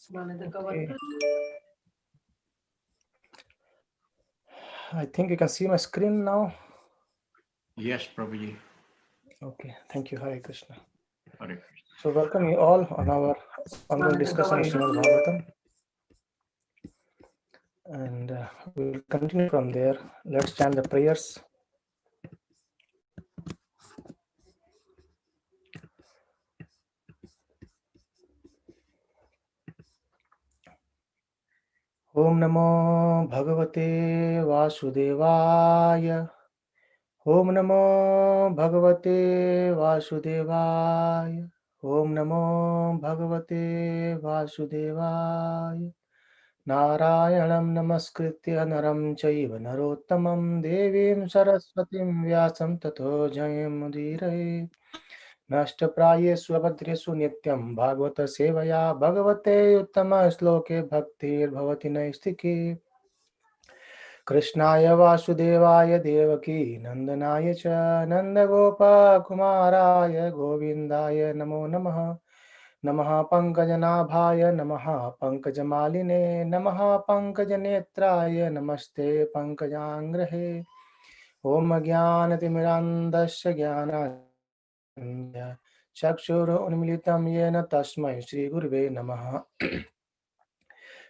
Okay. I think you can see my screen now. Yes, Prabhuji. Okay, thank you. Hare Krishna. Hare Krishna. So welcome you all on our ongoing discussion of Srimad Bhagavatam. And we'll continue from there. Let's chant the prayers. Om Namo Bhagavate Vasudevaya. Om Namo Bhagavate Vasudevaya. Om Namo Bhagavate Vasudevaya. Narayanam Namaskritya Naram Chaiva Narottamam Devim Saraswatim Vyasam Tato Jayam Mudire. नष्टप्रायेषु अभद्रेषु नित्यं भागवत सेवया भगवते उत्तम श्लोके भक्तिर्भवति नैष्ठिकी कृष्णाय वासुदेवाय देवकी नंदनाय च नन्दगोपकुमाराय गोविन्दाय नमो नमः नमः पङ्कजनाभाय नमः पङ्कजमालिने नमः पङ्कजनेत्राय नमस्ते पङ्कजाङ्ग्रहे ॐ ज्ञानतिमिरान्धस्य ज्ञानाञ्जनशलाकया चक्षुरुन्मीलितं येन तस्मै श्रीगुरुवे नमः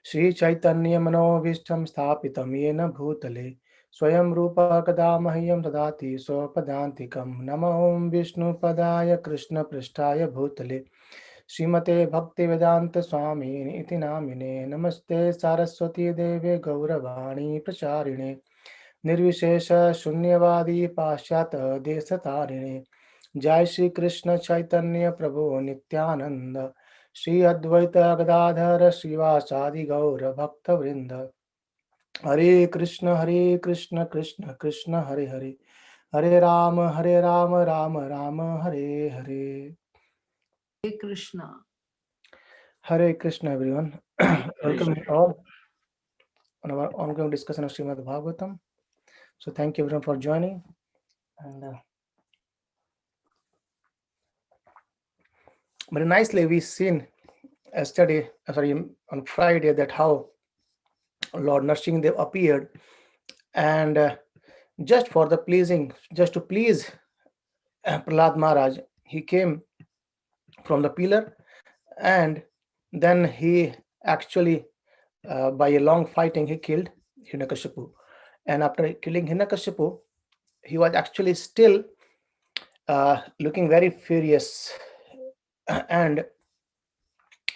श्रीचैतन्यमनोभीष्टं स्थापितं येन भूतले स्वयं रूपः कदा मह्यं ददाति स्वपदान्तिकं नमो विष्णुपदाय कृष्णपृष्ठाय भूतले श्रीमते भक्तिवेदांत स्वामी इति नामिने नमस्ते सारस्वती देवे गौरवाणी प्रचारिणे निर्विशेष शून्यवादी पाश्चात्य देशतारिणे जय श्री कृष्ण चैतन्य प्रभु नित्यानंद श्री अद्वैत गदाधर श्रीवासादि गौर भक्त वृंद हरे Krishna Krishna Krishna Hare Hare Hare Ram Ram Ram Hare Hare Krishna. Hare Krishna everyone. Welcome you all on our ongoing discussion of Srimad Bhagavatam. So thank you everyone for joining. And very nicely we seen yesterday, on Friday, that how Lord Nrsimhadev appeared, and just for the pleasing, just to please Prahlad Maharaj, he came from the pillar, and then he actually, by a long fighting, he killed Hiranyakashipu. And after killing Hiranyakashipu, he was actually still looking very furious. And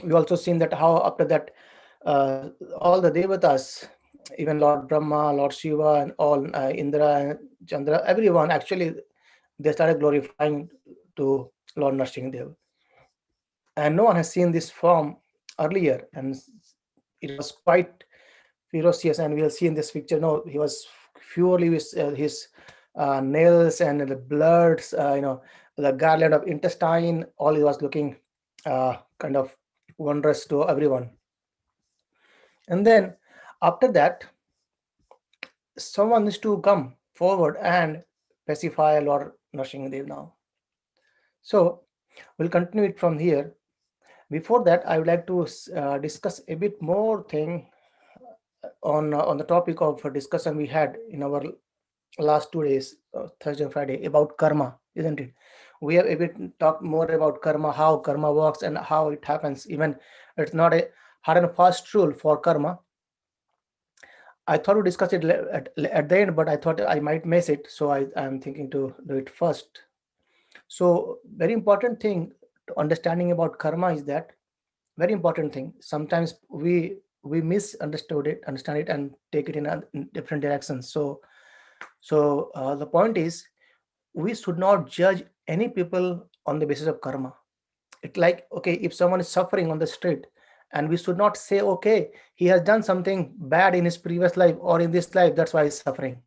we also seen that how after that all the devatas, even Lord Brahma, Lord Shiva, and all Indra, Chandra, everyone actually they started glorifying to Lord Nrsimhadev. And no one has seen this form earlier, and it was quite ferocious. And we'll see in this picture, no, he was purely with his nails and the bloods, the garland of intestine, all he was looking kind of wondrous to everyone. And then after that, someone needs to come forward and pacify Lord Nrsimhadev now. So we'll continue it from here. Before that, I would like to discuss a bit more thing on the topic of discussion we had in our last 2 days, Thursday and Friday, about karma, isn't it? We have a bit talked more about karma, how karma works and how it happens. Even it's not a hard and fast rule for karma. I thought to discuss it at the end, but I thought I might miss it, so I'm thinking to do it first. So, very important thing to understanding about karma is that very important thing. Sometimes we misunderstood it, understand it, and take it in different directions. So the point is, we should not judge any people on the basis of karma. It's like, okay, if someone is suffering on the street, and we should not say, okay, he has done something bad in his previous life or in this life, that's why he's suffering.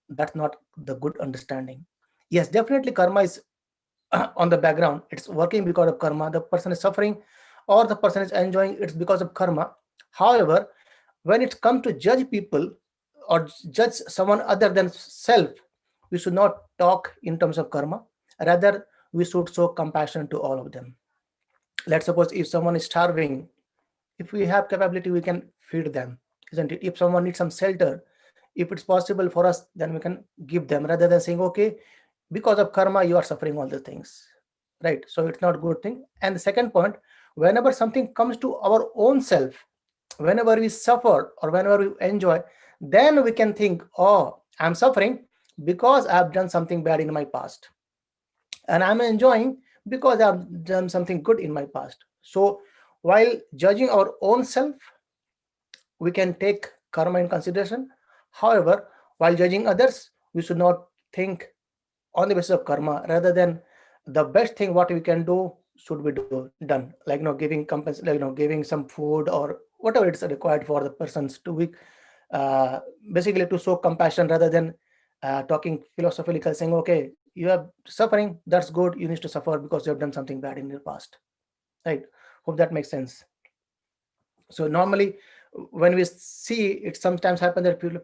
That's not the good understanding. Yes, definitely karma is on the background. It's working because of karma. The person is suffering or the person is enjoying, it's because of karma. However, when it comes to judge people or judge someone other than self, we should not talk in terms of karma. Rather, we should show compassion to all of them. Let's suppose if someone is starving If we have capability, we can feed them, isn't it? If someone needs some shelter, if it's possible for us, then we can give them, rather than saying, okay, because of karma you are suffering all the things, right? So it's not a good thing. And the second point, whenever something comes to our own self, whenever we suffer or whenever we enjoy, then we can think, oh, I'm suffering because I've done something bad in my past, and I'm enjoying because I've done something good in my past. So while judging our own self, we can take karma in consideration. However, while judging others, we should not think on the basis of karma, rather than the best thing what we can do should be done, like giving giving some food or whatever it's required for the persons to be, uh, basically to show compassion, rather than talking philosophically, saying, okay, you are suffering, that's good, you need to suffer because you have done something bad in your past, right? Hope that makes sense. So normally when we see it, sometimes happen that people,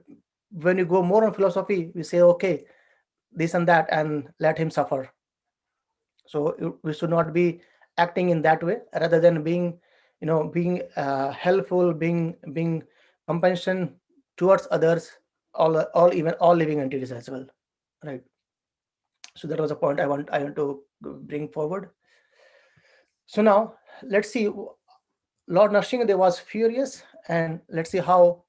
when you go more on philosophy, we say, okay, this and that, and let him suffer. So we should not be acting in that way, rather than being, being helpful, being compassion towards others, all even all living entities as well, right? So that was a point I want to bring forward. So now let's see. Lord Nrsimhadev was furious, and let's see how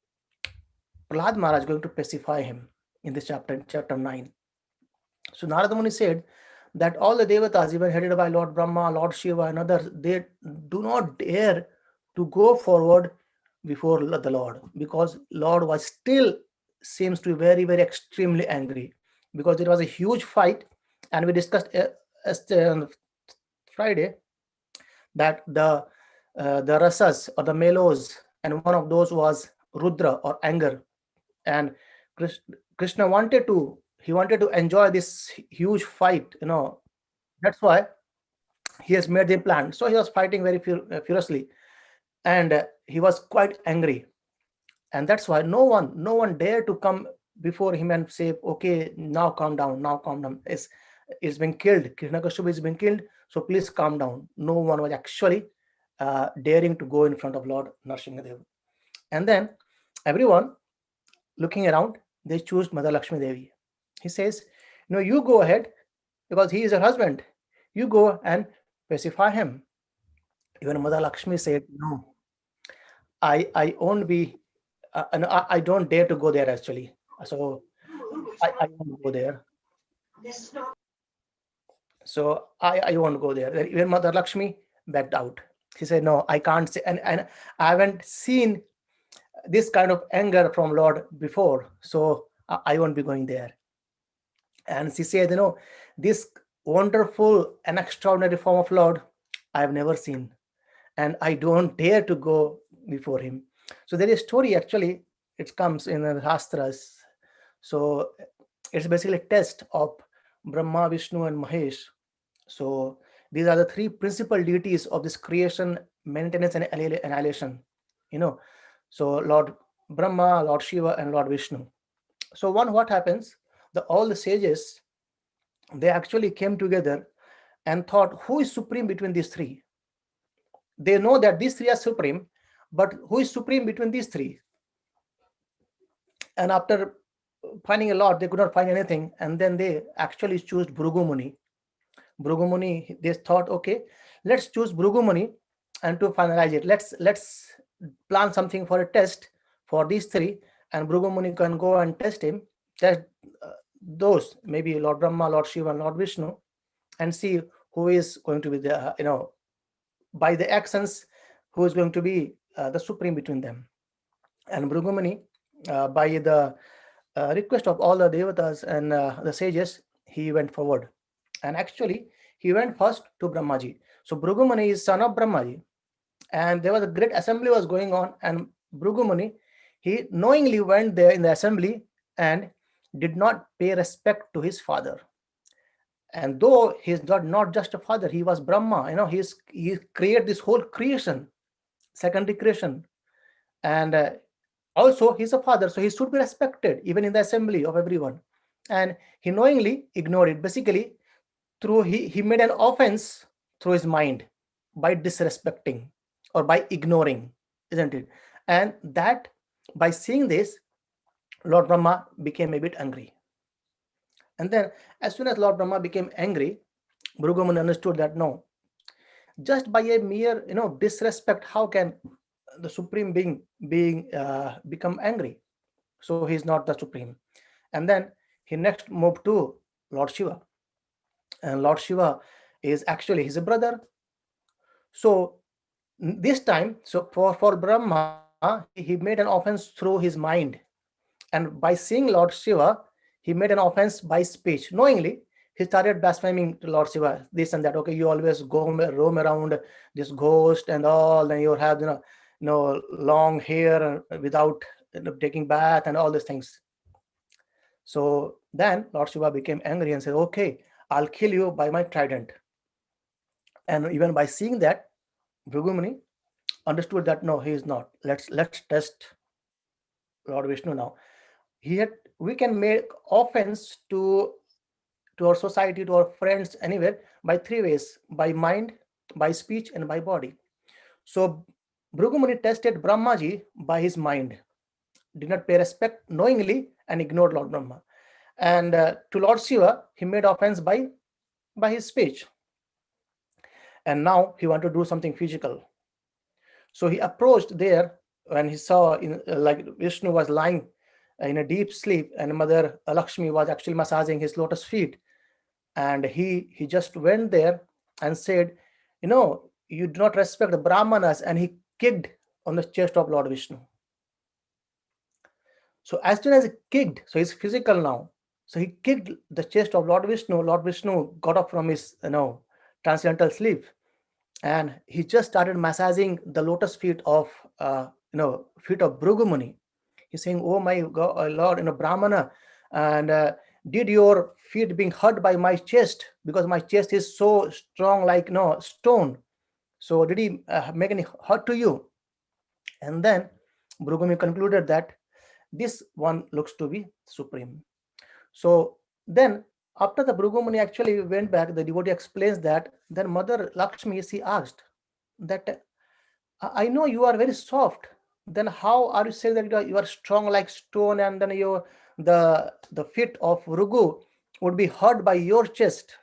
Prahlad Maharaj is going to pacify him in this chapter, chapter 9. So Narada Muni said that all the devatas, even headed by Lord Brahma, Lord Shiva, and others, they do not dare to go forward before the Lord, because Lord was still seems to be very, very extremely angry, because there was a huge fight, and we discussed on Friday that the rasas or the melos, and one of those was Rudra or anger, and Krishna wanted to enjoy this huge fight, that's why he has made the plan. So he was fighting very furiously, and he was quite angry, and that's why no one dared to come before him and say, okay, now calm down, now calm down. It's been killed, Hiranyakashipu is been killed, so please calm down. No one was actually daring to go in front of Lord Nrsimhadev. And then everyone looking around, they choose Mother Lakshmi Devi. He says, no, you go ahead, because he is her husband. You go and pacify him. Even Mother Lakshmi said, no, I won't be, no, I don't dare to go there actually. So I won't go there. So I won't go there. Then even Mother Lakshmi backed out. She said, no, I can't say, and I haven't seen this kind of anger from Lord before, so I won't be going there. And she said, this wonderful and extraordinary form of Lord I have never seen, and I don't dare to go before him. So there is a story actually, it comes in the Shastras. So it's basically a test of Brahma, Vishnu, and Mahesh. So these are the three principal deities of this creation, maintenance, and annihilation. You know, so Lord Brahma, Lord Shiva, and Lord Vishnu. So what happens? All the sages, they actually came together and thought, who is supreme between these three? They know that these three are supreme, but who is supreme between these three? And after finding a lot, they could not find anything, and then they actually chose Bhrigu Muni. Bhrigu Muni, they thought, okay, let's choose Bhrigu Muni, and to finalize it, let's plan something for a test for these three, and Bhrigu Muni can go and test those, maybe Lord Brahma, Lord Shiva, and Lord Vishnu, and see who is going to be the, by the actions, who is going to be the supreme between them. And Bhrigu Muni, by the request of all the devatas and the sages, he went forward. And actually, he went first to Brahmaji. So Bhrigu Muni is son of Brahmaji, and there was a great assembly was going on, and Bhrigu Muni, he knowingly went there in the assembly and did not pay respect to his father. And though he's not just a father, he was Brahma. He created this whole creation, secondary creation, and also he's a father, so he should be respected even in the assembly of everyone. And he knowingly ignored it. Basically, through he made an offense through his mind by disrespecting or by ignoring. isn't it? And that by seeing this, Lord Brahma became a bit angry. And then, as soon as Lord Brahma became angry, Bhrigu understood that no, just by a mere disrespect, how can the supreme being become angry? So he is not the supreme. And then he next moved to Lord Shiva, and Lord Shiva is actually his brother. So this time, so for Brahma, he made an offense through his mind, and by seeing Lord Shiva, he made an offense by speech. Knowingly, he started blaspheming to Lord Shiva, this and that. Okay, you always roam around this ghost and all, then you have long hair without taking bath and all these things. So then Lord Shiva became angry and said, "Okay, I'll kill you by my trident." And even by seeing that, Bhrigu understood that no, he is not. Let's test Lord Vishnu now. He had We can make offense to our society, to our friends, anywhere by three ways: by mind, by speech, and by body. So Bhrigu Muni tested Brahmaji by his mind, did not pay respect knowingly, and ignored Lord Brahma. And to Lord Shiva, he made offense by his speech. And now he wanted to do something physical. So he approached there when he saw like Vishnu was lying in a deep sleep, and Mother Lakshmi was actually massaging his lotus feet. And he just went there and said, you do not respect the Brahmanas, and he kicked on the chest of Lord Vishnu. So as soon as he kicked, so he's physical now. So he kicked the chest of Lord Vishnu. Lord Vishnu got up from his transcendental sleep, and he just started massaging the lotus feet of feet of Bhrigu Muni. He's saying, "Oh my God, Lord, Brahmana, and did your feet being hurt by my chest, because my chest is so strong like stone? So did he make any hurt to you?" And then Bhrigu Muni concluded that this one looks to be supreme. So then, after the Bhrigu Muni actually went back, the devotee explains that then Mother Lakshmi, she asked that, I know you are very soft. Then how are you saying that you are strong like stone, and then the feet of Rugu would be hurt by your chest?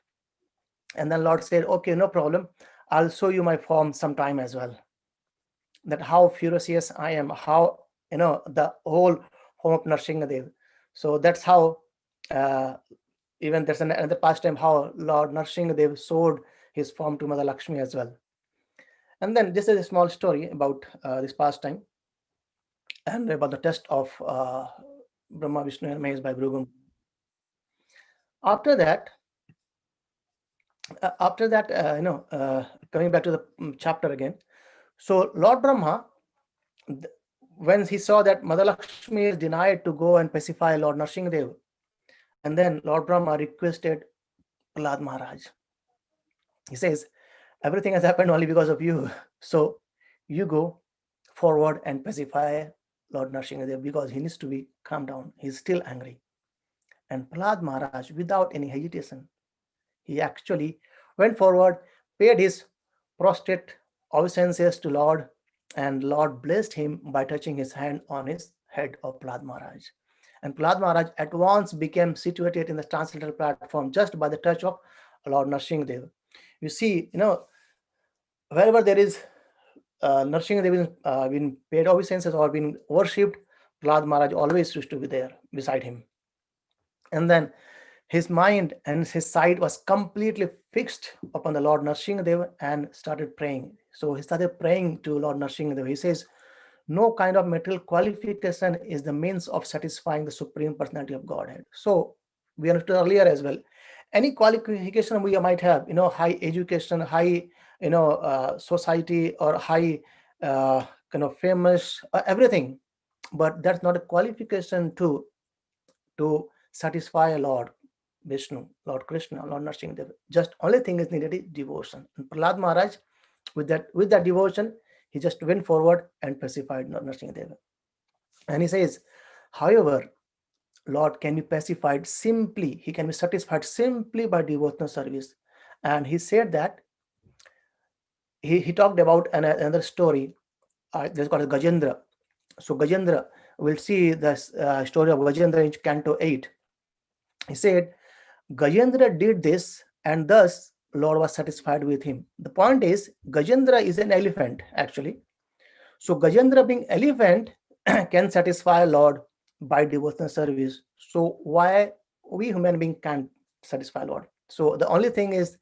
And then Lord said, "Okay, no problem. I'll show you my form sometime as well. That how furious I am, how the whole form of Narsingadev." So that's how uh, even there's another pastime how Lord Narsingadev showed his form to Mother Lakshmi as well. And then this is a small story about this pastime and about the test of Brahma, Vishnu, and Mahesh by Bhrigu. After that, coming back to the chapter again. So Lord Brahma, when he saw that Mother Lakshmi is denied to go and pacify Lord Narsingadev, and then Lord Brahma requested Prahlad Maharaj. He says, "Everything has happened only because of you. So you go forward and pacify Lord Narsingadev, because he needs to be calmed down. He's still angry." And Prahlad Maharaj, without any hesitation, he actually went forward, paid his prostrate obeisances to Lord, and Lord blessed him by touching his hand on his head of Prahlad Maharaj. And Prahlad Maharaj at once became situated in the transcendental platform just by the touch of Lord Narsingadev. You see, wherever there is Narsingadev been paid obeisances or been worshipped, Prahlad Maharaj always used to be there beside him. And then his mind and his sight was completely fixed upon the Lord Narsingadev and started praying. So he started praying to Lord Narsingadev. He says, "No kind of material qualification is the means of satisfying the Supreme Personality of Godhead." So we understood earlier as well. Any qualification we might have, high education, high, society, or high, famous, everything, but that's not a qualification to satisfy Lord Vishnu, Lord Krishna, Lord Narsingadev. Just only thing is needed is devotion. And Prahlad Maharaj, with that devotion, he just went forward and pacified Lord Narsingadev. And he says, however, Lord can be pacified simply, he can be satisfied simply by devotional service. And he said that he talked about another story This is called Gajendra. So Gajendra, we'll see the story of Gajendra in Canto 8. He said, Gajendra did this, and thus Lord was satisfied with him. The point is, Gajendra is an elephant, actually. So Gajendra being elephant can satisfy Lord by devotional service. So why we human being can't satisfy Lord? So the only thing is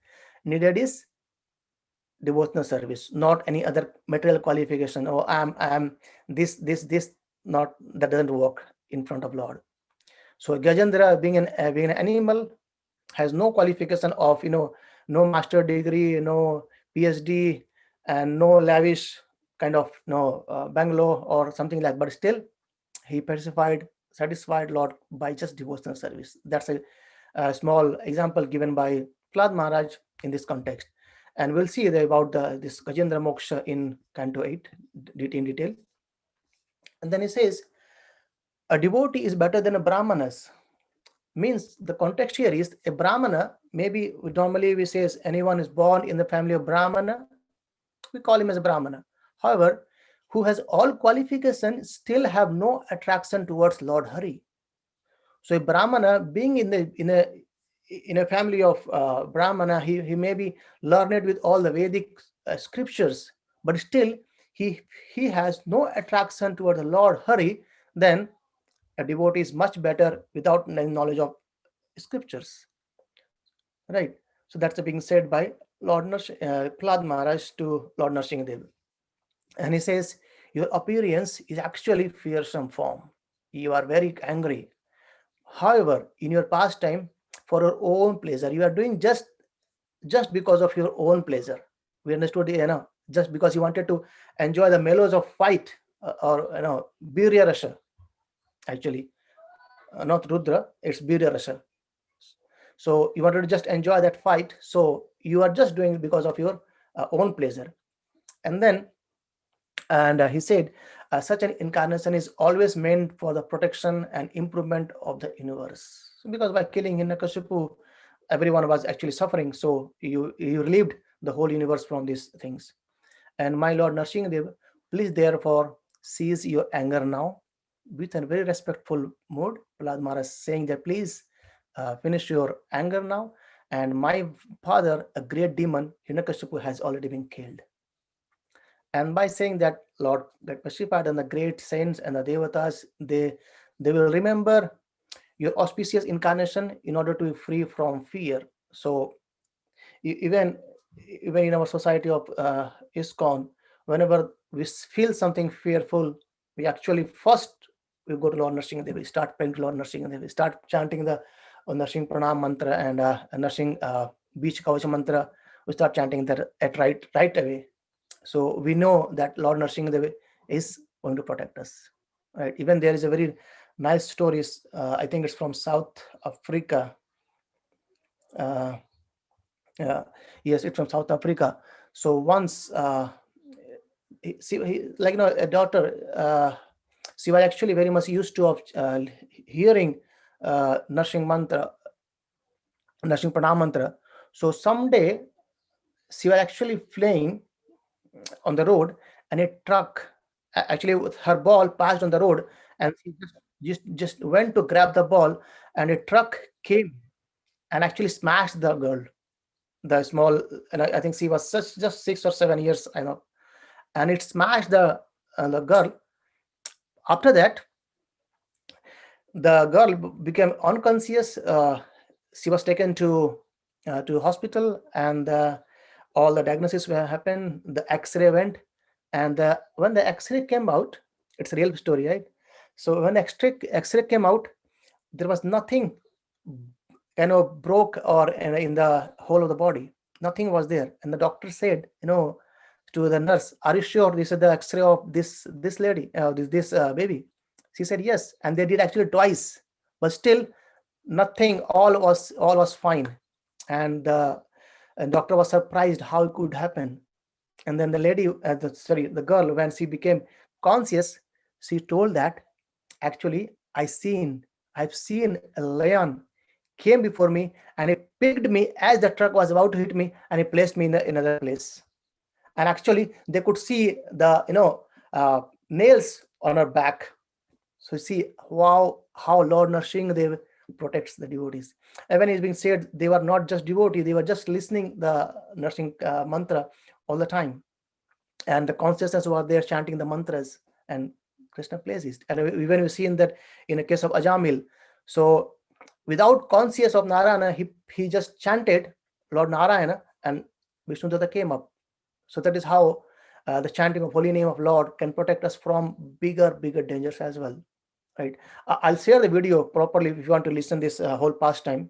needed is devotional service, not any other material qualification. Oh, I'm this. Not that doesn't work in front of Lord. So Gajendra being an animal has no qualification of no master degree, no PhD, and no lavish kind of bungalow or something like. But still, he satisfied Lord by just devotional service. That's a small example given by Prahlad Maharaj in this context. And we'll see about this Gajendra Moksha in Canto 8 in detail. And then he says, a devotee is better than a Brahmanas. Means the context here is a Brahmana, maybe normally we say anyone is born in the family of Brahmana, we call him as a Brahmana. However, who has all qualifications still have no attraction towards Lord Hari. So a Brahmana being in a family of Brahmana, he may be learned with all the Vedic scriptures, but still he has no attraction towards the Lord Hari. Then a devotee is much better without knowledge of scriptures, right? So that's being said by Prahlad Maharaj to Lord Nrsimhadev. And he says, your appearance is actually fearsome form. You are very angry. However, in your pastime, for your own pleasure, you are doing just because of your own pleasure. We understood, just because you wanted to enjoy the mellows of fight, or Birya Rasha, actually, not Rudra, it's Birya Rasha. So you wanted to just enjoy that fight. So you are just doing it because of your own pleasure. And then, and he said, such an incarnation is always meant for the protection and improvement of the universe. So because by killing Hiranyakashipu, everyone was actually suffering. So you relieved the whole universe from these things. And my Lord Nrsimhadev, please therefore cease your anger now. With a very respectful mood, Prahlad Maharaj saying that please finish your anger now. And my father, a great demon, Hiranyakashipu, has already been killed. And by saying that, Lord get pacified, and the great saints and the devatas, they will remember your auspicious incarnation in order to be free from fear. So even in our society of ISKCON, whenever we feel something fearful, we actually first we go to Lord Nrsimhadev, we start praying to Lord Nrsimhadev, we start chanting the Nrsimh Pranam mantra and Nrsimh Beach Kavach mantra. We start chanting that at right away. So we know that Lord Nrsimhadev is going to protect us. Right? Even there is a very nice story. I think it's from South Africa. Uh, yes, it's from South Africa. So once, a daughter, she was actually very much used to of hearing Nrsimh mantra, Nrsimh Pranam mantra. So someday she was actually flying on the road, and a truck actually with her ball passed on the road, and she just went to grab the ball, and a truck came and actually smashed the girl, the small, and I think she was just 6 or 7 years, I know, and it smashed the girl. After that, the girl became unconscious. She was taken to hospital, and all the diagnosis were happened. The X-ray went, and when the X-ray came out, it's a real story, right? So when X-ray came out, there was nothing, broke or in the whole of the body. Nothing was there, and the doctor said, to the nurse, "Are you sure this is the X-ray of this lady, this baby?" She said yes, and they did actually twice, but still nothing. All was fine, and the doctor was surprised how it could happen. And then the lady, the girl, when she became conscious, she told that actually I've seen a lion came before me, and it picked me as the truck was about to hit me, and it placed me in another place. And actually they could see the nails on her back. So see, wow, how Lord Nrsimhadev protects the devotees. And when he's being said, they were not just devotees, they were just listening the nursing mantra all the time. And the consciousness was there chanting the mantras, and Krishna plays it. And even we've seen that in the case of Ajamil. So without conscious of Narayana, he just chanted Lord Narayana, and Vishnudata came up. So that is how the chanting of holy name of Lord can protect us from bigger dangers as well, right? I'll share the video properly if you want to listen this whole pastime,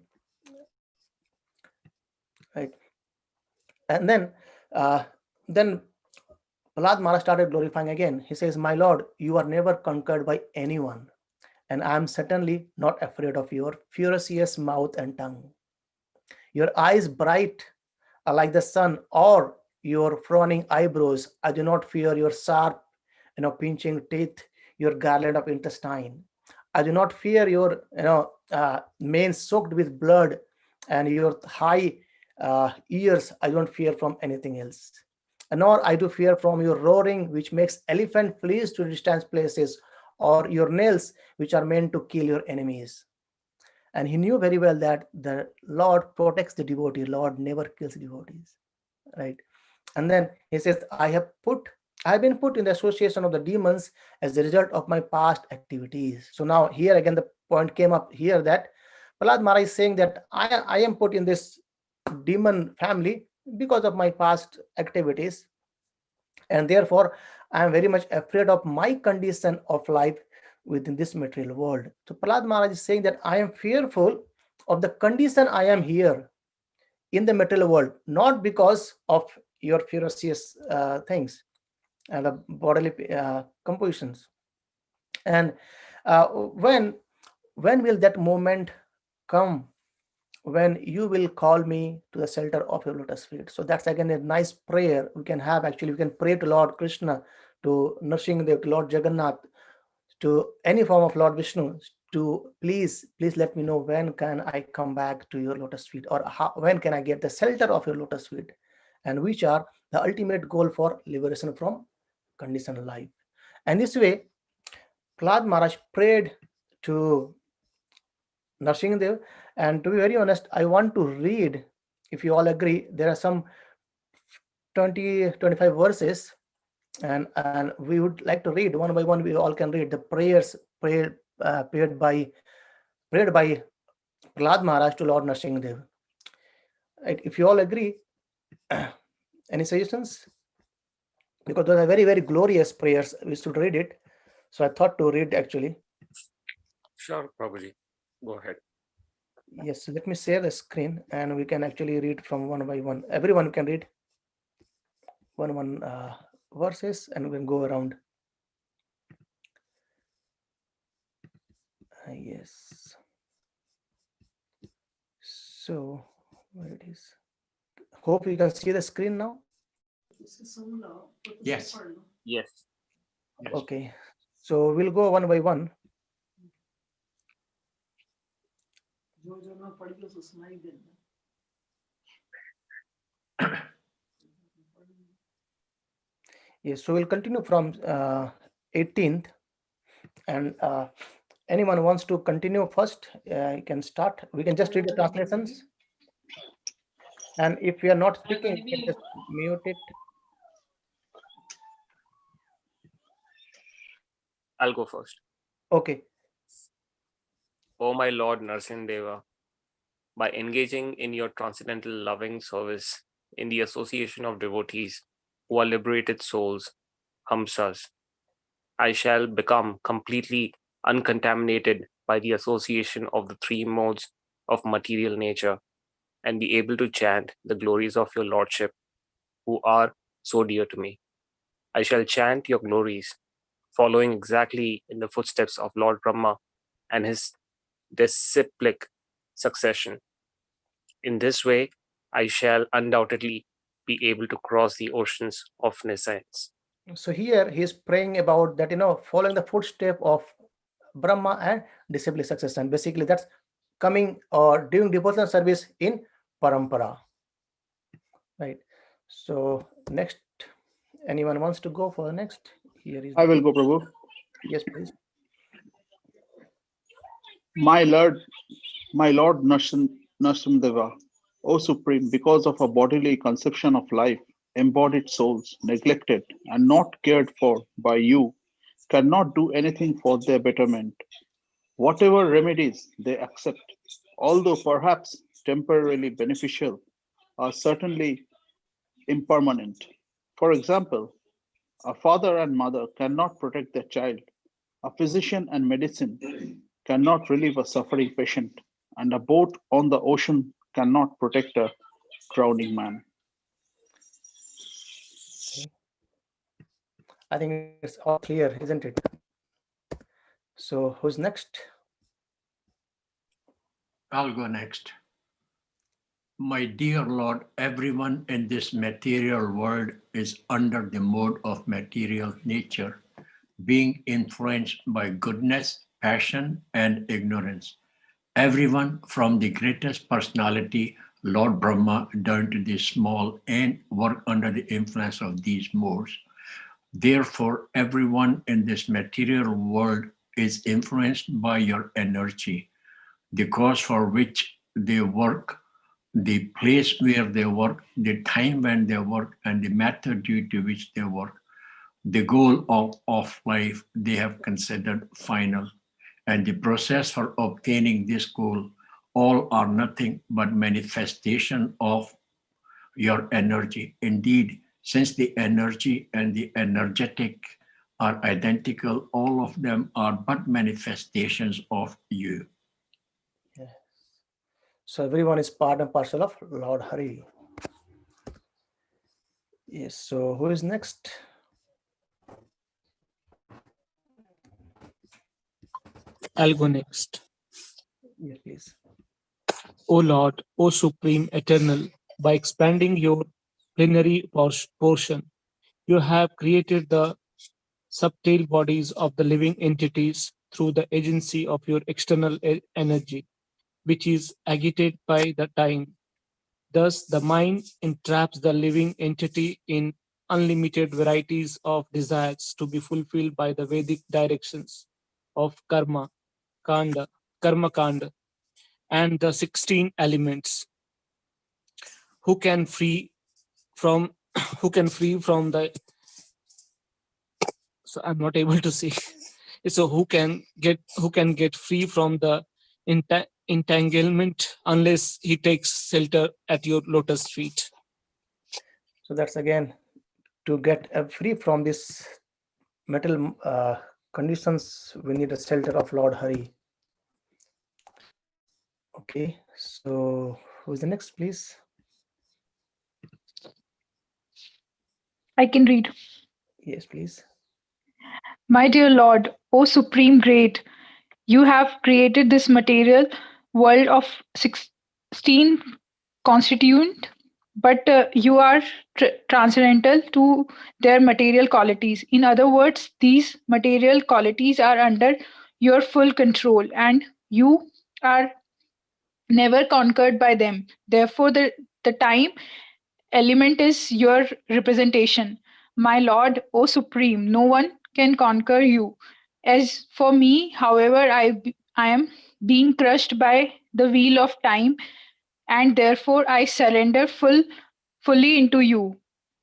right? And then Prahlad Maharaj started glorifying again. He says, "My Lord, you are never conquered by anyone, and I am certainly not afraid of your furious mouth and tongue. Your eyes bright are like the sun, or your frowning eyebrows. I do not fear your sharp, pinching teeth, your garland of intestine. I do not fear your, mane soaked with blood, and your high ears. I don't fear from anything else. Nor I do fear from your roaring, which makes elephant flees to distant places, or your nails, which are meant to kill your enemies." And he knew very well that the Lord protects the devotee. Lord never kills devotees, right? And then he says, I have been put in the association of the demons as a result of my past activities. So now here again the point came up here that Prahlad Maharaj is saying that I am put in this demon family because of my past activities, and therefore I am very much afraid of my condition of life within this material world. So Prahlad Maharaj is saying that I am fearful of the condition I am here in the material world, not because of your ferocious things and the bodily compositions. And uh, when when will that moment come when you will call me to the shelter of your lotus feet? So that's again a nice prayer we can have. Actually, we can pray to Lord Krishna, to Nrsimhadev, to Lord Jagannath, to any form of Lord Vishnu, to please let me know when can I come back to your lotus feet, or when can I get the shelter of your lotus feet, and which are the ultimate goal for liberation from conditional life. And this way, Prahlad Maharaj prayed to Nrsimhadev. And to be very honest, I want to read, if you all agree, there are some 20-25 verses, and we would like to read one by one. We all can read the prayers prayed by Prahlad Maharaj to Lord Nrsimhadev. Right? If you all agree, any suggestions? Because those are very glorious prayers. We should read it. So I thought to read actually. Sure, Prabhuji. Go ahead. Yes, let me share the screen and we can actually read from one by one. Everyone can read one verses and we can go around. Yes. So where it is? Hope you can see the screen now. Yes. Yes. Yes. Okay. So we'll go one by one. Yes, so we'll continue from 18th, and anyone wants to continue first, you can start. We can just read the translations, and if we are not speaking, you can just mute it. I'll go first. Okay. O my Lord Narasimdeva, by engaging in your transcendental loving service in the association of devotees who are liberated souls, Hamsas, I shall become completely uncontaminated by the association of the three modes of material nature and be able to chant the glories of your Lordship, who are so dear to me. I shall chant your glories, following exactly in the footsteps of Lord Brahma and his disciplic succession. In this way, I shall undoubtedly be able to cross the oceans of nescience. So here he is praying about that, following the footstep of Brahma and disciple succession. Basically, that's coming or doing devotional service in parampara. Right. So next, anyone wants to go for the next? Here is I the will go, Prabhu. yes, please. My Lord, my Lord Narsimdeva, O Supreme, because of a bodily conception of life, embodied souls, neglected and not cared for by you, cannot do anything for their betterment. Whatever remedies they accept, although perhaps temporarily beneficial, are certainly impermanent. For example, a father and mother cannot protect their child. A physician and medicine cannot relieve a suffering patient, and a boat on the ocean cannot protect a drowning man. Okay. I think it's all clear, isn't it? So who's next? I'll go next. My dear Lord, everyone in this material world is under the mode of material nature, being influenced by goodness, passion, and ignorance. Everyone from the greatest personality, Lord Brahma, down to the small ant work under the influence of these modes. Therefore, everyone in this material world is influenced by your energy, the cause for which they work, the place where they work, the time when they work, and the method due to which they work. The goal of life they have considered final, and the process for obtaining this goal all are nothing but manifestation of your energy. Indeed, since the energy and the energetic are identical, all of them are but manifestations of you. Yeah. So everyone is part and parcel of Lord Hari. Yes. So who is next? I'll go next. Yes, please. O Lord, O Supreme Eternal, by expanding your plenary portion, you have created the subtle bodies of the living entities through the agency of your external energy, which is agitated by the time. Thus, the mind entraps the living entity in unlimited varieties of desires to be fulfilled by the Vedic directions of kanda, karma kanda, and the 16 elements. Who can free from who can free from the so I'm not able to see. So who can get free from the entanglement unless he takes shelter at your lotus feet? So that's again to get free from this metal conditions. We need a shelter of Lord Hari. Okay. So who's the next, please? I can read. Yes, please. My dear Lord, O Supreme Great, you have created this material world of 16 constituent, but you are transcendental to their material qualities. In other words, these material qualities are under your full control and you are never conquered by them. Therefore, the time element is your representation. My Lord, O Supreme, no one can conquer you. As for me, however, I am being crushed by the wheel of time, and therefore I surrender fully into you.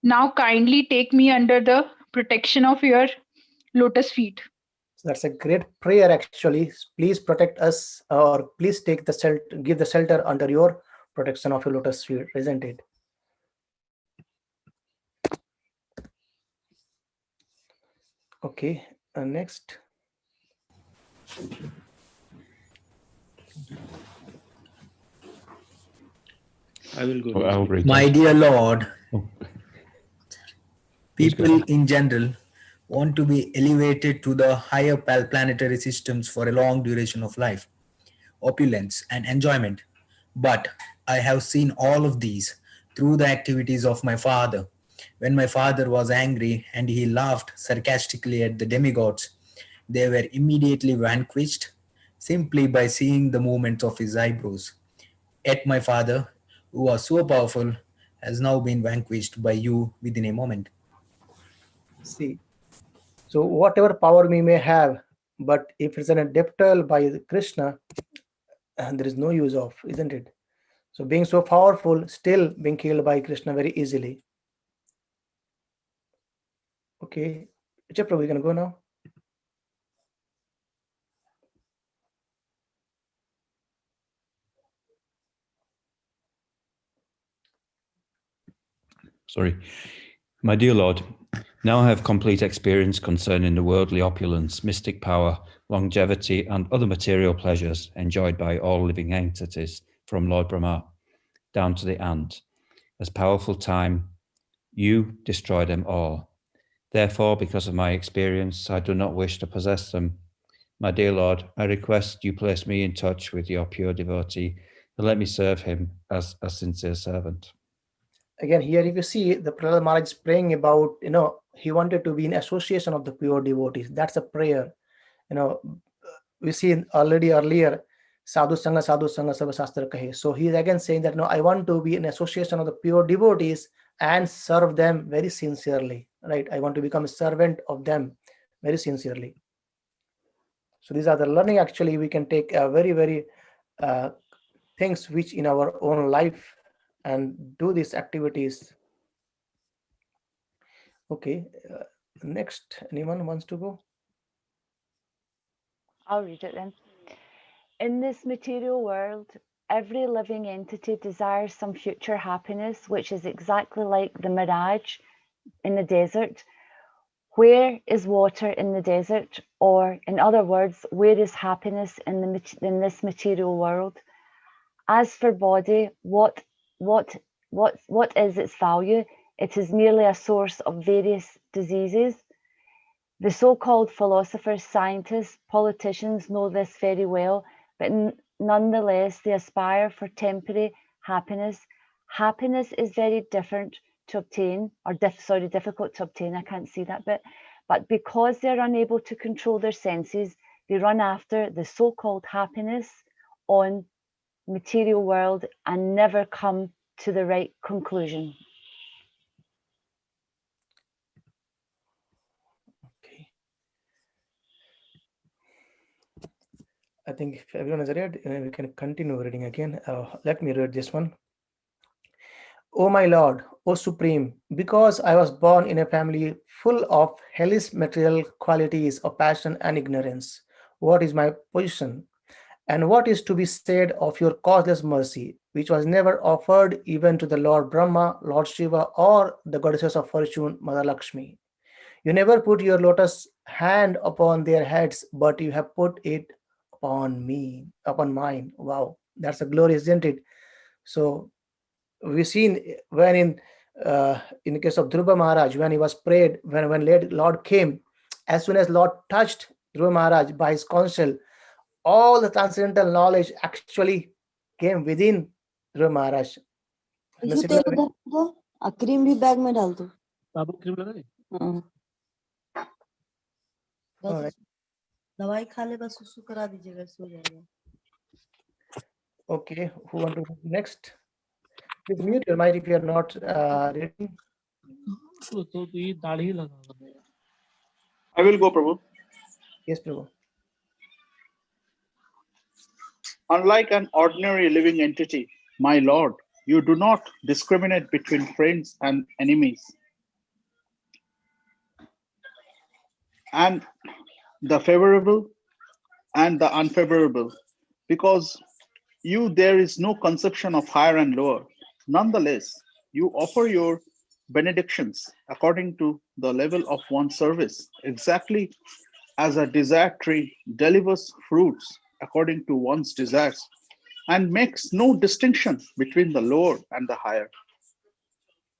Now kindly take me under the protection of your lotus feet. So that's a great prayer actually. Please protect us, or please take the shelter, give the shelter under your protection of your lotus feet, isn't it? Okay. Next. I will go Oh, I'll next. read My that. dear Lord, Oh, please go people ahead. in general want to be elevated to the higher planetary systems for a long duration of life, opulence, and enjoyment. But I have seen all of these through the activities of my father. When my father was angry and he laughed sarcastically at the demigods, they were immediately vanquished simply by seeing the movements of his eyebrows. Yet my father, who was so powerful, has now been vanquished by you within a moment. See. So whatever power we may have, but if it's an adaptable by Krishna, and there is no use of, isn't it? So being so powerful, still being killed by Krishna very easily. Okay, Chapra, we can go now. Sorry. My dear Lord, now I have complete experience concerning the worldly opulence, mystic power, longevity, and other material pleasures enjoyed by all living entities, from Lord Brahma down to the ant. As powerful time, you destroy them all. Therefore, because of my experience, I do not wish to possess them. My dear Lord, I request you place me in touch with your pure devotee and let me serve him as a sincere servant. Again, here if you see, the Prahlad Maharaj is praying about, he wanted to be in association of the pure devotees. That's a prayer. We see already earlier, sadhu sangha sabha shastra kahe. So he is again saying that, no, I want to be in association of the pure devotees and serve them very sincerely, right? I want to become a servant of them very sincerely. So these are the learning. Actually, we can take a very, very things which in our own life and do these activities. Okay, next, anyone wants to go? I'll read it then. In this material world, every living entity desires some future happiness, which is exactly like the mirage in the desert. Where is water in the desert? Or, in other words, where is happiness in this material world? As for body, what is its value? It is merely a source of various diseases. The so-called philosophers, scientists, politicians know this very well, but nonetheless they aspire for temporary happiness. Happiness is very different to obtain, or difficult to obtain, I can't see that bit, but because they're unable to control their senses, they run after the so-called happiness on material world and never come to the right conclusion. Okay. I think if everyone is read, we can continue reading again. Let me read this one. O my Lord, O Supreme, because I was born in a family full of hellish material qualities of passion and ignorance, what is my position? And what is to be said of your causeless mercy, which was never offered even to the Lord Brahma, Lord Shiva, or the goddesses of fortune, Mother Lakshmi? You never put your lotus hand upon their heads, but you have put it upon me, upon mine. Wow, that's a glorious, isn't it? So we've seen when in the case of Dhruva Maharaj, when he was prayed, when Lord came, as soon as Lord touched Dhruva Maharaj by his counsel, all the transcendental knowledge actually came within Dhruva Maharaj. In the ये similar तेल way, उधर दो cream भी bag में डाल दो बाबू cream लगा दे? हाँ, all बस right. दवाई खा ले बस सुसु करा दीजिएगा सो जाएगा Okay, who want to go next? Please mute your mic if you are not reading. तो ये दाढ़ी लगा दे. I will go, Prabhu. Yes, Prabhu. Unlike an ordinary living entity, my Lord, you do not discriminate between friends and enemies, and the favorable and the unfavorable, because you there is no conception of higher and lower. Nonetheless, you offer your benedictions according to the level of one's service, exactly as a desired tree delivers fruits according to one's desires, and makes no distinction between the lower and the higher.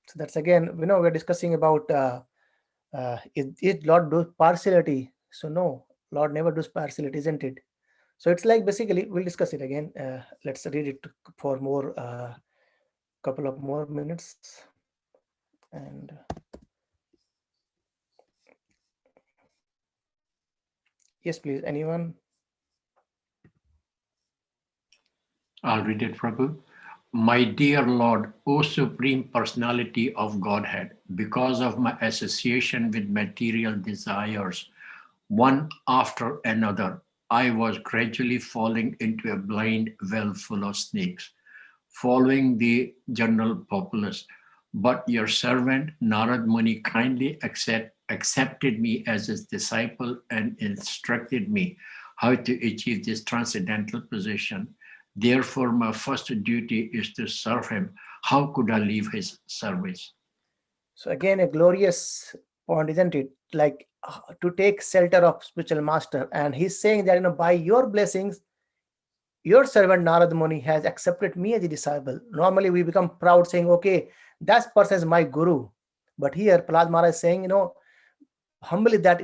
So that's again, we're discussing about is Lord do partiality? So no, Lord never does partiality, isn't it? So it's like basically we'll discuss it again. Let's read it for more couple of more minutes. And yes, please, anyone? I'll read it, Prabhu. My dear Lord, O Supreme Personality of Godhead, because of my association with material desires, one after another, I was gradually falling into a blind well full of snakes, following the general populace. But your servant Narad Muni kindly accepted me as his disciple and instructed me how to achieve this transcendental position. Therefore, my first duty is to serve him. How could I leave his service? So again, a glorious point, isn't it? Like to take shelter of spiritual master, and he's saying that by your blessings, your servant Narad Muni has accepted me as a disciple. Normally, we become proud, saying, "Okay, that person is my guru." But here, Prahlad Maharaj is saying, humbly that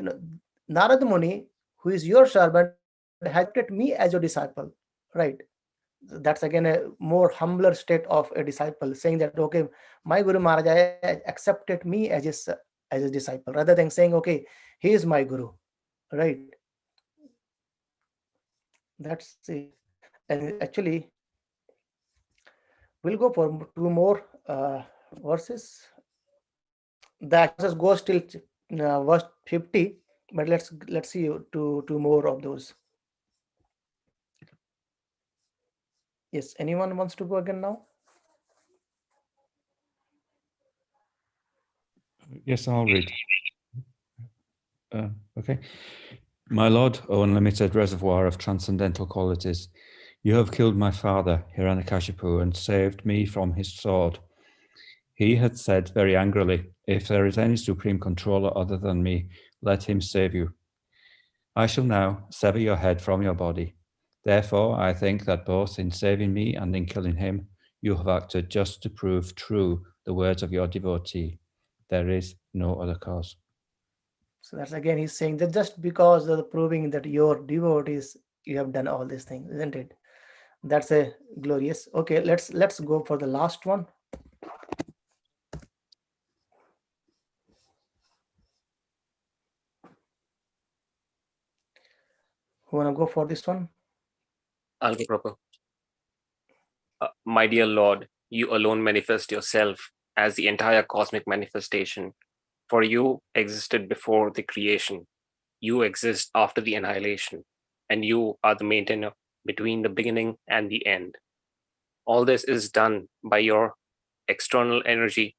Narad Muni, who is your servant, has accepted me as your disciple. Right? That's again a more humbler state of a disciple, saying that, okay, my Guru Maharaj accepted me as his disciple, rather than saying, okay, he is my guru. Right? That's it. And actually, we'll go for two more verses. The access goes till verse 50, but let's see two more of those. Yes, anyone wants to go again now? Yes, I'll read. Okay. My Lord, O unlimited reservoir of transcendental qualities, you have killed my father, Hiranyakashipu, and saved me from his sword. He had said very angrily, if there is any supreme controller other than me, let him save you. I shall now sever your head from your body. Therefore, I think that both in saving me and in killing him, you have acted just to prove true the words of your devotee. There is no other cause. So that's again he's saying that just because of the proving that your devotees, you have done all these things, isn't it? That's a glorious. Okay, let's go for the last one. Who wanna go for this one? I'll go, Prabhu. My dear Lord, you alone manifest yourself as the entire cosmic manifestation. For you existed before the creation, you exist after the annihilation, and you are the maintainer between the beginning and the end. All this is done by your external energy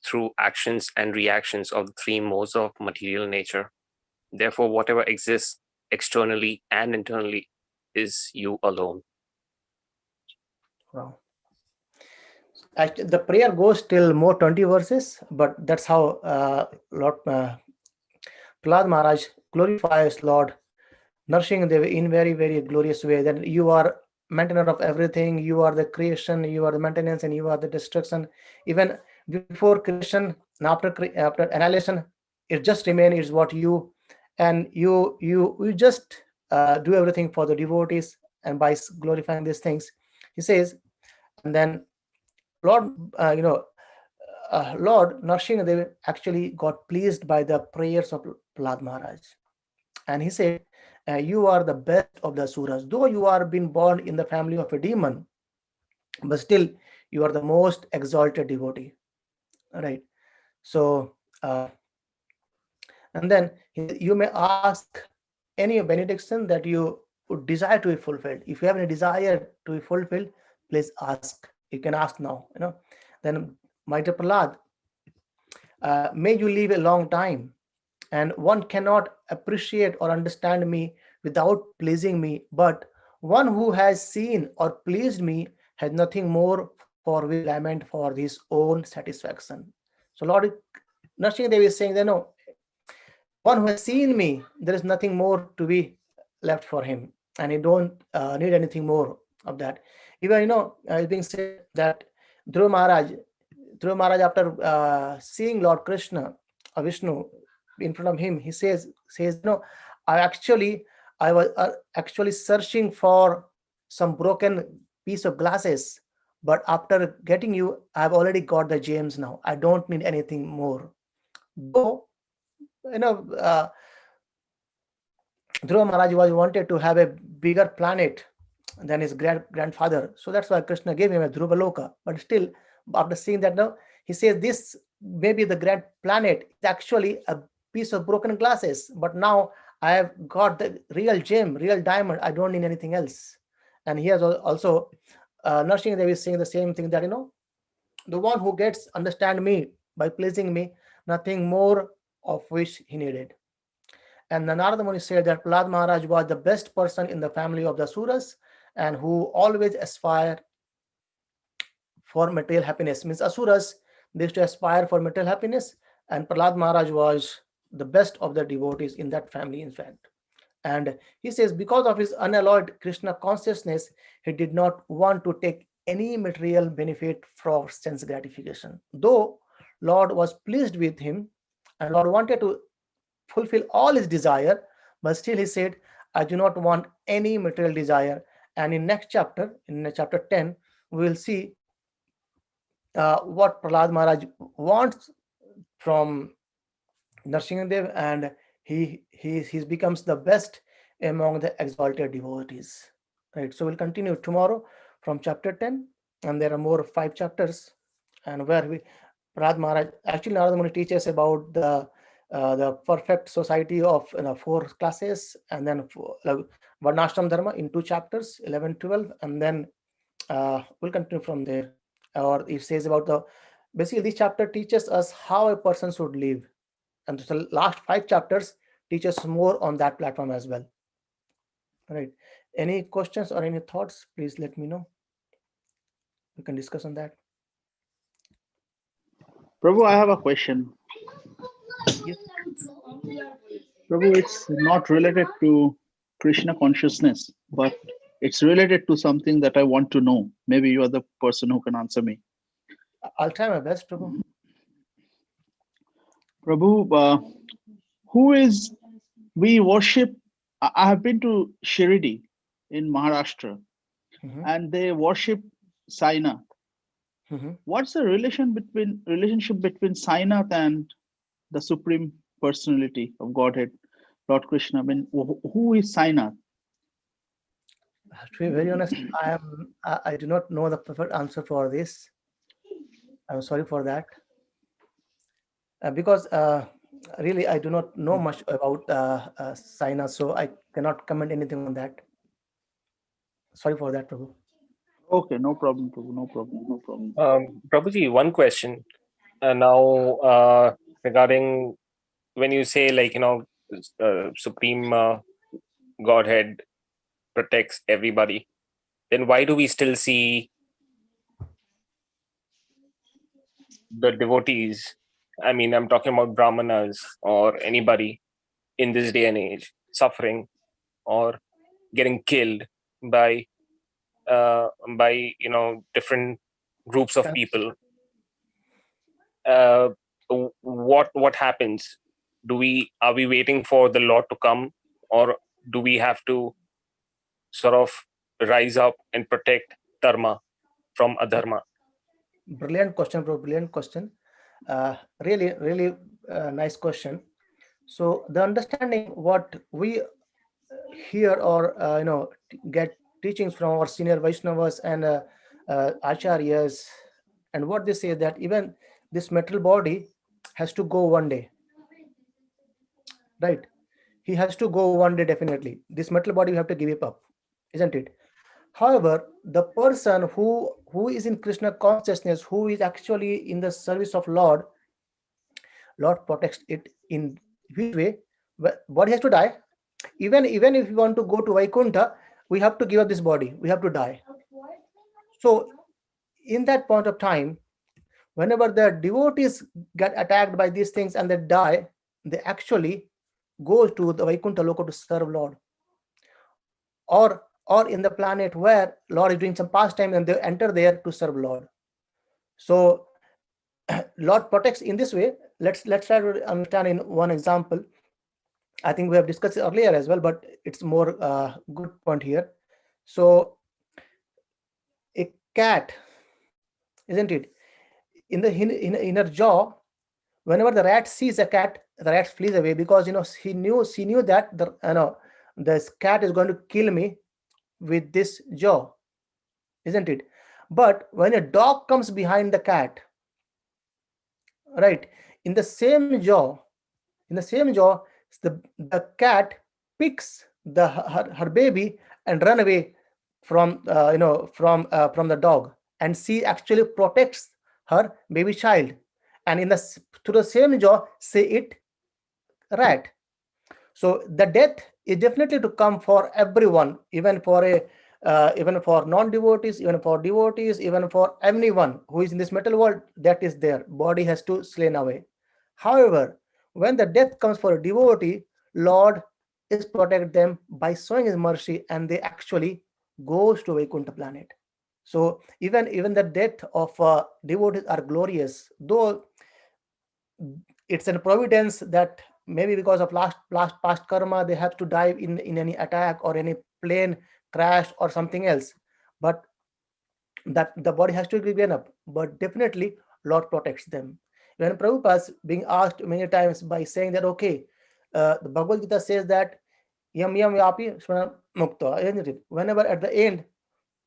through actions and reactions of the three modes of material nature. Therefore, whatever exists externally and internally is you alone. Wow. Actually, the prayer goes till more 20 verses, but that's how Lord Prahlad Maharaj glorifies Lord nourishing Devi in very, very glorious way. That you are maintainer of everything, you are the creation, you are the maintenance, and you are the destruction. Even before creation and after annihilation, it just remains is what you, and you just do everything for the devotees, and by glorifying these things, he says, and then Lord, Lord Narsingadev actually got pleased by the prayers of Prahlad Maharaj. And he said, you are the best of the Asuras. Though you are been born in the family of a demon, but still you are the most exalted devotee. Right? So, and then you may ask any benediction that you would desire to be fulfilled. If you have any desire to be fulfilled, please ask. You can ask now. Then, my dear Prahlad, may you live a long time, and one cannot appreciate or understand me without pleasing me, but one who has seen or pleased me has nothing more for which to lament for his own satisfaction. So Lord Narsinga Devi is saying that no, one who has seen me, there is nothing more to be left for him, and he don't need anything more of that. Even it's being said that Dhruva Maharaj, after seeing Lord Krishna or Vishnu in front of him, he says, I was actually searching for some broken piece of glasses, but after getting you, I've already got the gems now. I don't need anything more. Though, you know, uh, Dhruva Maharaj was wanted to have a bigger planet than his grandfather. So that's why Krishna gave him a Dhruva Loka. But still, after seeing that, now he says this maybe the grand planet is actually a piece of broken glasses. But now I have got the real gem, real diamond. I don't need anything else. And he has also Narsinga Devi is saying the same thing, that the one who gets understand me by pleasing me, nothing more of which he needed. And the Narada Muni said that Prahlad Maharaj was the best person in the family of the Suras, and who always aspire for material happiness. Means Asuras, they used to aspire for material happiness, and Prahlad Maharaj was the best of the devotees in that family, in fact. And he says, because of his unalloyed Krishna consciousness, he did not want to take any material benefit from sense gratification. Though Lord was pleased with him, and Lord wanted to fulfill all his desire, but still he said, I do not want any material desire. And in next chapter, in chapter 10, we will see what Prahlad Maharaj wants from Narsingadev, and he becomes the best among the exalted devotees. Right. So we'll continue tomorrow from chapter 10, and there are more 5 chapters, and where we Prahlad Maharaj actually Narada Muni teaches about the perfect society of 4 classes, and then Varnashram Dharma in 2 chapters, 11, 12, and then we'll continue from there. Or it says about basically this chapter teaches us how a person should live, and the last 5 chapters teaches more on that platform as well. Right. Any questions or any thoughts, please let me know. We can discuss on that. Prabhu, I have a question. Yes. Prabhu, it's not related to Krishna consciousness, but it's related to something that I want to know. Maybe you are the person who can answer me. I'll try my best, Prabhu. Prabhu, who is, we worship, I have been to Shirdi in Maharashtra, and they worship Sainath. What's the relationship between Sainath and the Supreme Personality of Godhead, Lord Krishna? I mean, who is Sainath? To be very honest, I do not know the perfect answer for this. I'm sorry for that. Because really I do not know much about Sainath, so I cannot comment anything on that. Sorry for that, Prabhu. Okay, no problem, Prabhu, no problem. Prabhuji, one question now regarding when you say Supreme Godhead protects everybody, then why do we still see the devotees? I mean, I'm talking about Brahmanas or anybody in this day and age suffering or getting killed by different groups of people. What happens? Are we waiting for the Lord to come, or do we have to sort of rise up and protect dharma from adharma? Brilliant question, bro. Brilliant question. Really nice question. So the understanding what we hear or get teachings from our senior Vaishnavas and acharyas, and what they say that even this material body has to go one day. Right? He has to go one day definitely. This material body we have to give it up, isn't it? However, the person who is in Krishna consciousness, who is actually in the service of Lord protects it in which way? Body has to die. Even if we want to go to Vaikuntha, we have to give up this body. We have to die. So, in that point of time, whenever the devotees get attacked by these things and they die, they actually go to the Vaikuntha Loka to serve Lord. Or in the planet where Lord is doing some pastime and they enter there to serve Lord. So Lord protects in this way. Let's try to understand in one example. I think we have discussed it earlier as well, but it's more good point here. So a cat, isn't it? In the inner jaw, whenever the rat sees a cat, the rat flees away because she knew that the cat is going to kill me with this jaw, isn't it? But when a dog comes behind the cat, right, in the same jaw, in the same jaw, the cat picks her baby and run away from from the dog, and she actually protects her baby child. And through the same jaw, say it rat. So the death is definitely to come for everyone, even for non-devotees, even for devotees, even for anyone who is in this metal world. That is their body has to slain away. However, when the death comes for a devotee, Lord is protect them by showing his mercy, and they actually goes to Vaikuntha planet. So even the death of devotees are glorious, though it's a providence that maybe because of last past karma they have to die in any attack or any plane crash or something else, but that the body has to be given up. But definitely Lord protects them. When Prabhupada being asked many times by saying that, okay, the Bhagavad Gita says that yam yam yapi smana mukta, isn't it? Whenever at the end,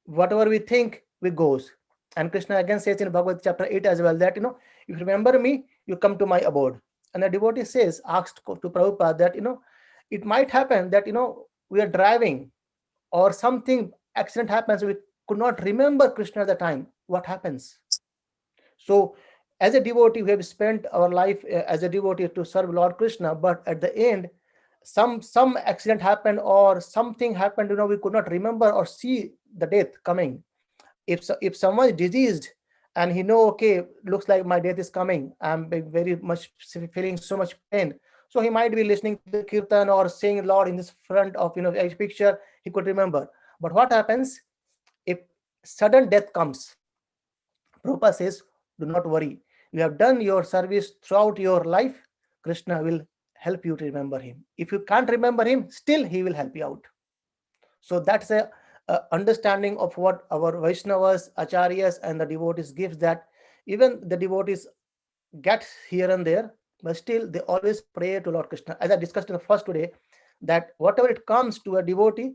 whatever we think, we goes. And Krishna again says in Bhagavad chapter 8 as well that, if you remember me, you come to my abode. And the devotee says, asked to Prabhupada that, it might happen that, we are driving or something accident happens, we could not remember Krishna at the time. What happens? So as a devotee, we have spent our life as a devotee to serve Lord Krishna, but at the end, some accident happened or something happened, we could not remember or see the death coming. If someone is diseased and he know, okay, looks like my death is coming, I'm very much feeling so much pain, so he might be listening to the kirtan or saying Lord in this front of a picture, he could remember. But what happens if sudden death comes? Prabhupada says, do not worry, you have done your service throughout your life, Krishna will help you to remember him. If you can't remember him, still he will help you out. So that's a understanding of what our Vaishnavas, Acharyas, and the devotees gives, that even the devotees get here and there, but still they always pray to Lord Krishna. As I discussed in the first today, that whatever it comes to a devotee,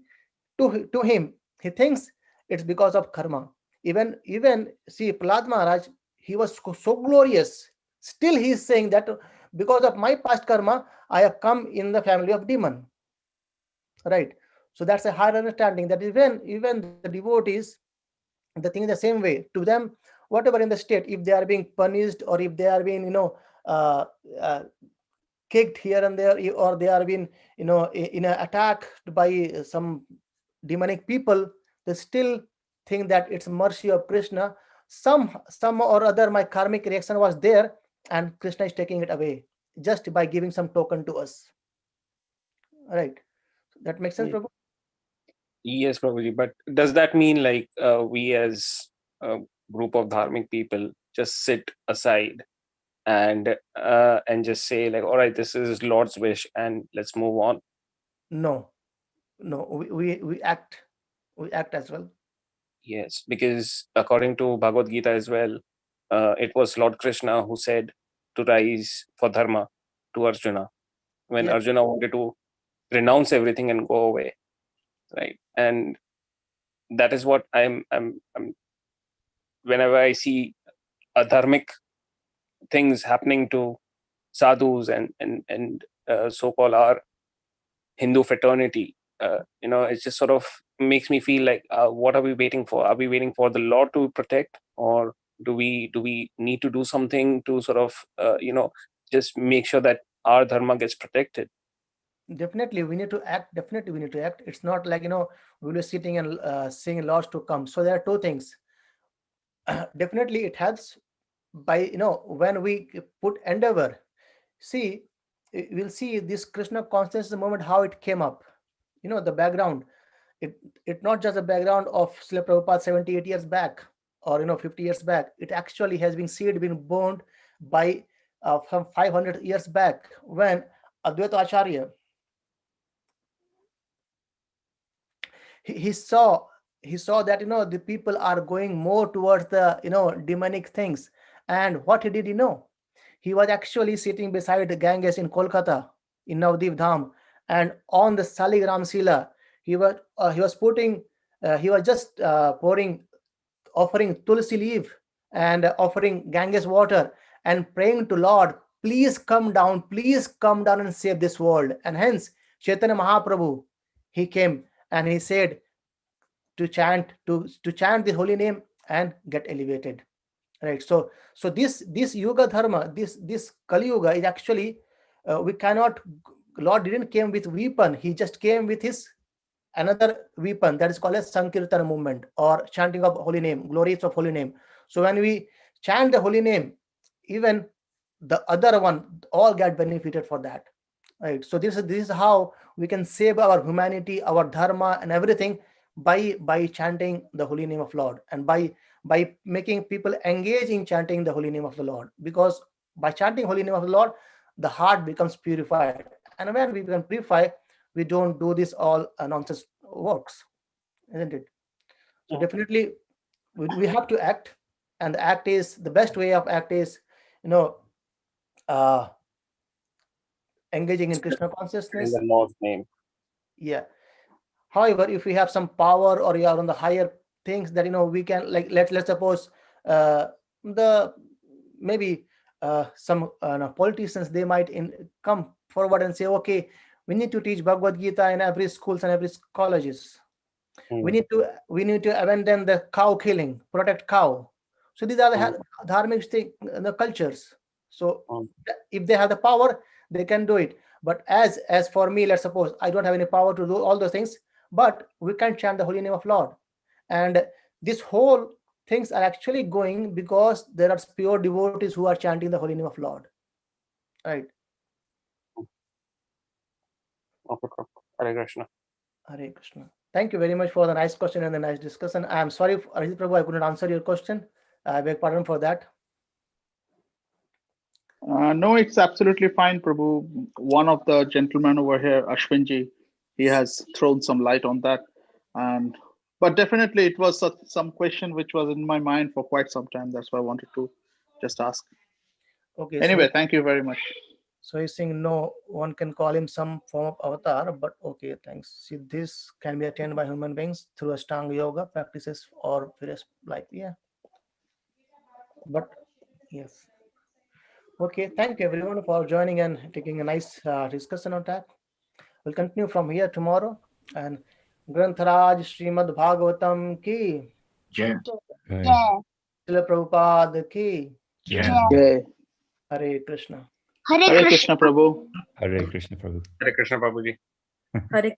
to him, he thinks it's because of karma. Even see Prahlad Maharaj, he was so glorious. Still he is saying that because of my past karma, I have come in the family of demon. Right. So that's a higher understanding that even the devotees, the thing the same way to them, whatever in the state, if they are being punished or if they are being uh, uh, kicked here and there, or they are being in an attack by some demonic people, they still think that it's mercy of Krishna. Some or other my karmic reaction was there, and Krishna is taking it away just by giving some token to us. Right. That makes sense, Ye- Prabhu? Yes, probably. But does that mean like we as a group of dharmic people just sit aside and just say like, all right, this is Lord's wish and let's move on? No, no, we act as well. Yes, because according to Bhagavad Gita as well, it was Lord Krishna who said to rise for dharma to Arjuna when Yes, Arjuna wanted to renounce everything and go away, right? And that is what I'm whenever I see adharmic things happening to sadhus and so-called our Hindu fraternity, it just sort of makes me feel like, what are we waiting for? Are we waiting for the law to protect, or do we need to do something to sort of just make sure that our dharma gets protected? definitely we need to act. Definitely we need to act. It's not like we'll be sitting and seeing laws to come. So there are two things. Definitely it helps by when we put endeavor. See, we'll see this Krishna consciousness moment how it came up. The background. It it not just a background of Srila Prabhupada 78 years back or 50 years back. It actually has been seed been born by from 500 years back when Advaita Acharya he saw that the people are going more towards the demonic things. And what he did, he was actually sitting beside the Ganges in Kolkata in Navdeep Dham, and on the Saligram Sila he was putting he was just offering tulsi leaf and offering Ganges water and praying to Lord, please come down and save this world. And hence Chaitanya Mahaprabhu, he came and he said to chant the holy name and get elevated. Right. So this yuga dharma, this Kali Yuga is actually, we cannot, Lord didn't came with weapon, he just came with his another weapon, that is called as Sankirtana movement, or chanting of holy name, glories of holy name. So when we chant the holy name, even the other one all get benefited for that. Right. So this is how we can save our humanity, our dharma, and everything by chanting the holy name of Lord, and by making people engage in chanting the holy name of the Lord. Because by chanting holy name of the Lord, the heart becomes purified, and when we become purified, we don't do this all nonsense works, isn't it? So definitely we have to act, and the act is the best way of act is, you know, uh, engaging in Krishna In consciousness. the Lord's name. Yeah. However, if we have some power, or you are on the higher things that, we can, like, let's suppose the maybe some politicians, they might come forward and say, okay, we need to teach Bhagavad Gita in every schools and every colleges. Hmm. We need to abandon the cow killing, protect cow. So these are the dharmic thing, the cultures. So Hmm. if they have the power, they can do it. But as for me, let's suppose I don't have any power to do all those things, but we can chant the holy name of Lord. And this whole things are actually going because there are pure devotees who are chanting the holy name of Lord. Right. Okay, Hare Krishna. Hare Krishna. Thank you very much for the nice question and the nice discussion. I am sorry, Arjit Prabhu, I could not answer your question. I beg pardon for that. No, it's absolutely fine, Prabhu. One of the gentlemen over here, Ashwinji, he has thrown some light on that. And but definitely it was some question which was in my mind for quite some time. That's why I wanted to just ask. Okay, Anyway, thank you very much. so he's saying no one can call him some form of avatar, but okay, thanks. See, this can be attained by human beings through Ashtanga yoga practices or various, like, yeah. But yes. Okay, thank you everyone for joining and taking a nice discussion on that. We'll continue from here tomorrow. And Grantharaj Srimad Bhagavatam ki, Jai. Right. Srila Prabhupada ki, Jai. Jai. Hare Krishna. Hare Krishna, Prabhu. Hare Krishna Prabhu. Hare Krishna, Prabhuji. Hare Krishna.